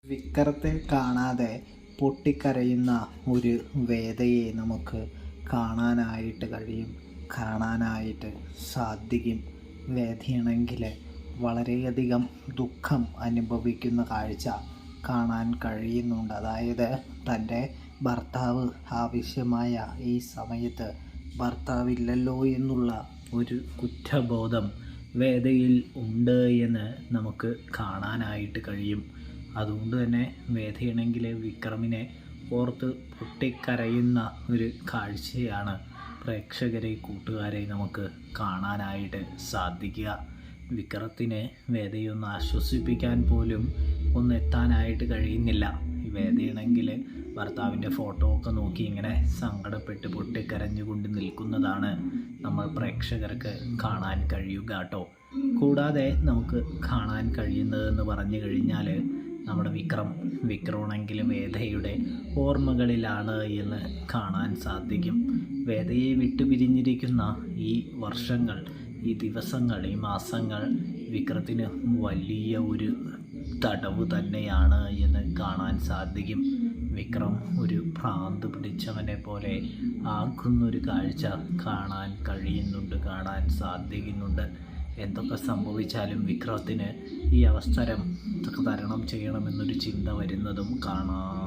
വിക്രത്തെ കാണാതെ പൊട്ടിക്കരയുന്ന ഒരു വേദയെ നമുക്ക് കാണാനായിട്ട് സാധിക്കും. വേദയാണെങ്കിൽ വളരെയധികം ദുഃഖം അനുഭവിക്കുന്ന കാഴ്ച കാണാൻ കഴിയുന്നുണ്ട്. അതായത് തൻ്റെ ഭർത്താവ് ആവശ്യമായ ഈ സമയത്ത് ഭർത്താവില്ലല്ലോ എന്നുള്ള ഒരു കുറ്റബോധം വേദയിൽ ഉണ്ട് എന്ന് നമുക്ക് കാണാനായിട്ട് കഴിയും. അതുകൊണ്ട് തന്നെ വേദയാണെങ്കിൽ വിക്രമിനെ ഓർത്ത് പൊട്ടിക്കരയുന്ന ഒരു കാഴ്ചയാണ് പ്രേക്ഷകരെ, കൂട്ടുകാരെ നമുക്ക് കാണാനായിട്ട് സാധിക്കുക. വിക്രത്തിനെ വേദയൊന്ന് ആശ്വസിപ്പിക്കാൻ പോലും എത്താനായിട്ട് കഴിയുന്നില്ല. വേദയാണെങ്കിൽ ഭർത്താവിൻ്റെ ഫോട്ടോ ഒക്കെ നോക്കി ഇങ്ങനെ സങ്കടപ്പെട്ട് പൊട്ടിക്കരഞ്ഞുകൊണ്ട് നിൽക്കുന്നതാണ് നമ്മൾ പ്രേക്ഷകർക്ക് കാണാൻ കഴിയുക കേട്ടോ. കൂടാതെ നമുക്ക് കാണാൻ കഴിയുന്നതെന്ന് പറഞ്ഞു കഴിഞ്ഞാൽ നമ്മുടെ വിക്രമാണെങ്കിൽ വേദയുടെ ഓർമ്മകളിലാണ് എന്ന് കാണാൻ സാധിക്കും. വേദയെ വിട്ടുപിരിഞ്ഞിരിക്കുന്ന ഈ വർഷങ്ങൾ, ഈ ദിവസങ്ങൾ, ഈ മാസങ്ങൾ വിക്രത്തിന് വലിയ ഒരു തടവ് തന്നെയാണ് എന്ന് കാണാൻ സാധിക്കും. വിക്രം ഒരു ഭ്രാന്ത് പിടിച്ചവനെ പോലെ ആകുന്നൊരു കാഴ്ച കാണാൻ സാധിക്കുന്നുണ്ട്. എന്തൊക്കെ സംഭവിച്ചാലും വിക്രത്തിന് ഈ അവസരം തരണം ചെയ്യണമെന്നൊരു ചിന്ത വരുന്നതും കാണാം.